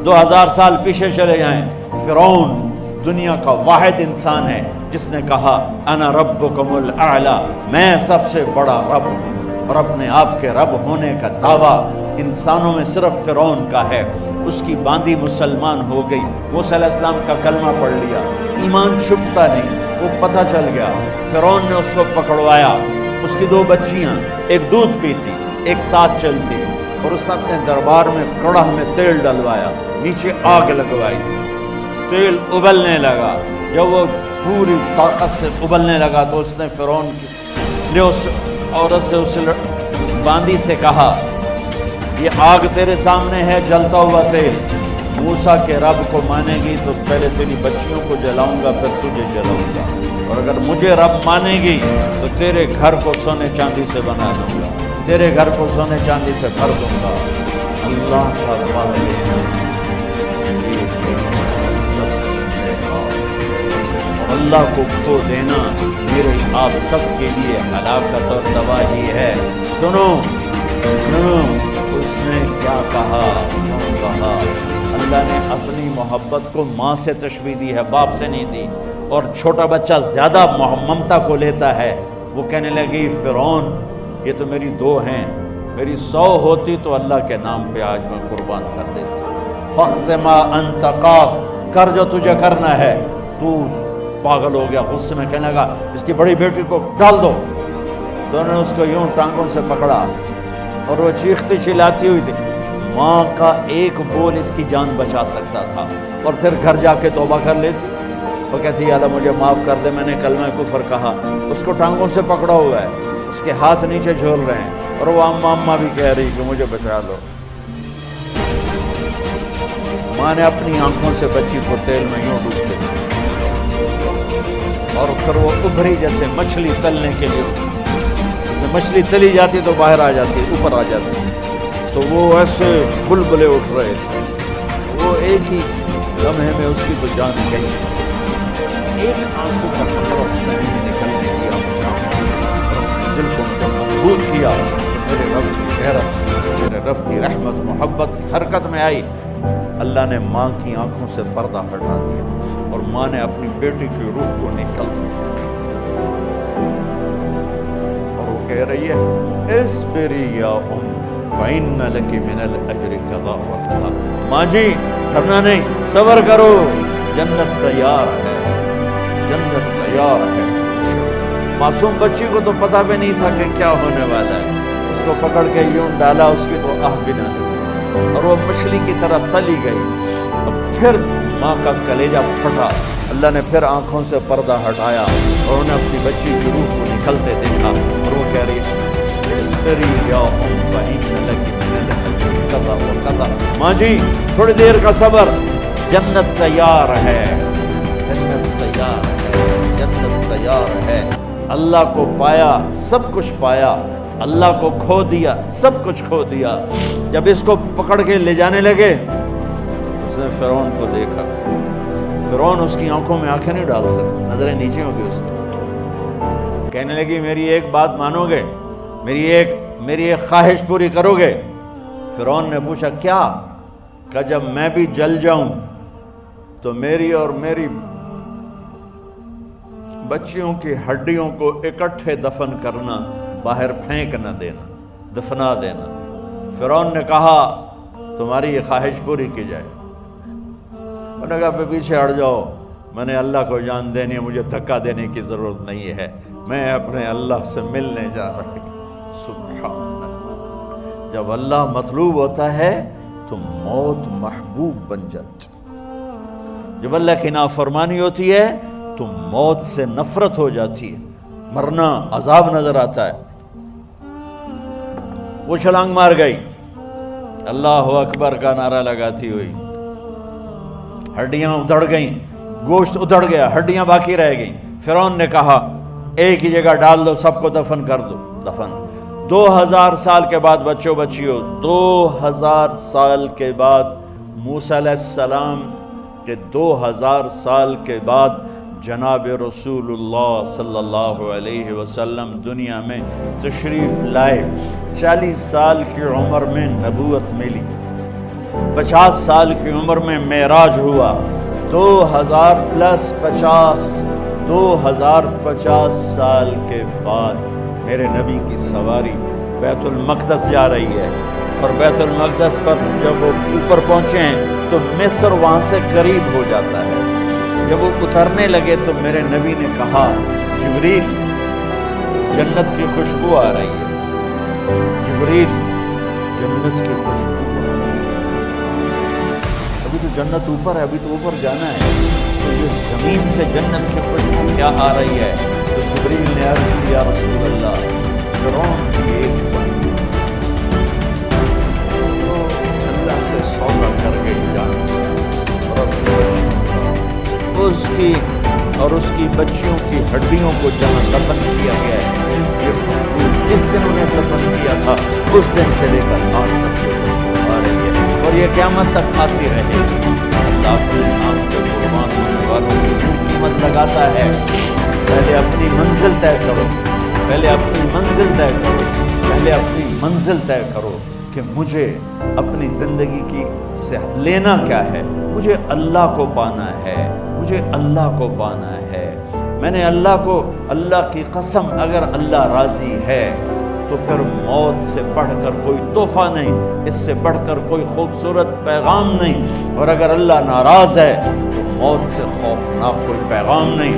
2000 سال پیچھے چلے جائیں، فرعون دنیا کا واحد انسان ہے جس نے کہا انا ربکم الاعلی، میں سب سے بڑا رب ہوں، اور اپنے آپ کے رب ہونے کا دعویٰ انسانوں میں صرف فرعون کا ہے۔ اس کی باندی مسلمان ہو گئی، موسیٰ علیہ السلام کا کلمہ پڑھ لیا، ایمان چھپتا نہیں، وہ پتہ چل گیا، فرعون نے اس کو پکڑوایا۔ اس کی 2 بچیاں، ایک دودھ پیتی ایک ساتھ چلتی، اور اس نے اپنے دربار میں کڑاہ میں تیل ڈلوایا، نیچے آگ لگوائی، تیل ابلنے لگا۔ جب وہ پوری طاقت سے ابلنے لگا تو اس نے فرعون نے اس عورت سے، اس باندی سے کہا یہ آگ تیرے سامنے ہے، جلتا ہوا تیل، موسیٰ کے رب کو مانے گی تو پہلے تیری بچیوں کو جلاؤں گا، پھر تجھے جلاؤں گا، اور اگر مجھے رب مانے گی تو تیرے گھر کو سونے چاندی سے بنا دوں گا، تیرے گھر کو سونے چاندی سے بھر دوں گا۔ اللہ کا وعدہ، اللہ کو کھو دینا میرے آپ سب کے لیے ہلاکت اور تباہی ہے۔ سنو سنو، اس نے کیا کہا، کیوں کہا؟ اللہ نے اپنی محبت کو ماں سے تشبیہ دی ہے، باپ سے نہیں دی، اور چھوٹا بچہ زیادہ ممتا کو لیتا ہے۔ وہ کہنے لگی فرعون یہ تو میری 2 ہیں، میری 100 ہوتی تو اللہ کے نام پہ آج میں قربان کر دیتا۔ فَاقْضِ مَا أَنْتَ قَاضٍ، کر جو تجھے کرنا ہے۔ تو پاگل ہو گیا، غصے میں کہنے لگا اس کی بڑی بیٹی کو ڈال دو۔ تو انہوں نے اس کو یوں ٹانگوں سے پکڑا، اور وہ چیختی چلاتی ہوئی تھی۔ ماں کا ایک بول اس کی جان بچا سکتا تھا، اور پھر گھر جا کے توبہ کر لیتی۔ وہ کہتی یا اللہ مجھے معاف کر دے، میں نے کلمہ کفر کہا۔ اس کو ٹانگوں سے پکڑا ہوا ہے، اس کے ہاتھ نیچے جھول رہے ہیں، اور وہ اماں اماں بھی کہہ رہی کہ مجھے بچا لو۔ ماں نے اپنی آنکھوں سے بچی کو تیل میں یوں ڈوبتے، اور پھر وہ ابھری جیسے مچھلی تلنے کے لیے، مچھلی تلی جاتی تو باہر آ جاتی، اوپر آ جاتی، تو وہ ایسے بلبلے اٹھ رہے تھے۔ وہ ایک ہی لمحے میں اس کی تو جان گئی، ایک آنسو کا قطرہ اس نے نہیں نکلنے دیا، دل کو مضبوط کیا۔ میرے رب کی غیرت، میرے رب کی رحمت محبت حرکت میں آئی۔ اللہ نے ماں کی آنکھوں سے پردہ ہٹا دیا، اور ماں نے اپنی بیٹی کی روح کو نکل دیا، اور وہ کہہ رہی ہے اصبری یا ام فإن لک من الأجر کذا وکذا۔ ماں جی ڈرنا نہیں، صبر کرو، جنت تیار ہے، جنت تیار ہے۔ معصوم بچی کو تو پتہ بھی نہیں تھا کہ کیا ہونے والا ہے، اس کو پکڑ کے یوں ڈالا، اس کی تو آہ بھی نہ نکلی، اور وہ مچھلی کی طرح تلی گئی۔ اور پھر ماں کا کلیجہ پھٹا، اللہ نے پھر آنکھوں سے پردہ ہٹایا، اور انہیں اپنی بچی کی روح کو نکلتے دیکھا، اور وہ کہہ رہی اصبری یا ام فإن لک من الأجر کذا وکذا۔ ماں جی تھوڑی دیر کا صبر، جنت تیار ہے، جنت تیار ہے، جنت تیار ہے۔ اللہ کو پایا سب کچھ پایا، اللہ کو کھو دیا سب کچھ کھو دیا۔ جب اس کو پکڑ کے لے جانے لگے، اس نے فرعون کو دیکھا، فرعون اس کی آنکھوں میں آنکھیں نہیں ڈال سکتا، نظریں نیچے ہوں گی اس کی۔ کہنے لگی میری ایک بات مانو گے، میری ایک خواہش پوری کرو گے؟ فرعون نے پوچھا کیا؟ کہ جب میں بھی جل جاؤں تو میری اور میری بچیوں کی ہڈیوں کو اکٹھے دفن کرنا، باہر پھینک نہ دینا، دفنا دینا۔ فرعون نے کہا تمہاری یہ خواہش پوری کی جائے۔ انہوں نے کہا پیچھے ہٹ جاؤ، میں نے اللہ کو جان دینی ہے، مجھے دھکا دینے کی ضرورت نہیں ہے، میں اپنے اللہ سے ملنے جا رہا ہوں۔ سبحان اللہ، جب اللہ مطلوب ہوتا ہے تو موت محبوب بن جاتی، جب اللہ کی نافرمانی ہوتی ہے تو موت سے نفرت ہو جاتی ہے، مرنا عذاب نظر آتا ہے۔ وہ چھلانگ مار گئی، اللہ اکبر کا نعرہ لگاتی ہوئی، ہڈیاں ادھڑ گئیں، گوشت ادھڑ گیا، ہڈیاں باقی رہ گئیں۔ فرعون نے کہا ایک ہی جگہ ڈال دو، سب کو دفن کر دو۔ دفن 2000 سال کے بعد، بچوں بچیوں 2000 سال کے بعد، موسیٰ علیہ السلام کے 2000 سال کے بعد جناب رسول اللہ صلی اللہ علیہ وسلم دنیا میں تشریف لائے۔ 40 سال کی عمر میں نبوت ملی، 50 سال کی عمر میں معراج ہوا، 2050 سال کے بعد میرے نبی کی سواری بیت المقدس جا رہی ہے، اور بیت المقدس پر جب وہ اوپر پہنچے ہیں تو مصر وہاں سے قریب ہو جاتا ہے۔ جب وہ اترنے لگے تو میرے نبی نے کہا جبریل جنت کی خوشبو آ رہی ہے، جبریل جنت کی خوشبو آ رہی ہے۔ ابھی تو جنت اوپر ہے، ابھی تو اوپر جانا ہے، تو یہ زمین سے جنت کی خوشبو کیا آ رہی ہے؟ تو جبریل نے عرض کی یا رسول اللہ فرعون کی ایک بندی تو اللہ سے سودا کر گئی جان، اور اس کی بچیوں کی ہڈیوں کو جہاں دفن کیا گیا ہے، یہ خوشبو جس دن انہیں دفن کیا تھا اس دن سے لے کر آج تک یہ خوشبو آ رہی ہے، اور یہ قیامت تک آتی رہے گی۔ اللہ اپنے نام کے قربان ہونے والوں کی قیمت لگاتا ہے۔ پہلے اپنی منزل طے کرو، پہلے اپنی منزل طے کرو، پہلے اپنی منزل طے کرو کہ مجھے اپنی زندگی کی صحت لینا کیا ہے، مجھے اللہ کو پانا ہے، مجھے اللہ کو پانا ہے۔ میں نے اللہ کی قسم اگر اللہ راضی ہے تو پھر موت سے بڑھ کر کوئی تحفہ نہیں، اس سے بڑھ کر کوئی خوبصورت پیغام نہیں، اور اگر اللہ ناراض ہے تو موت سے خوفناک کوئی پیغام نہیں۔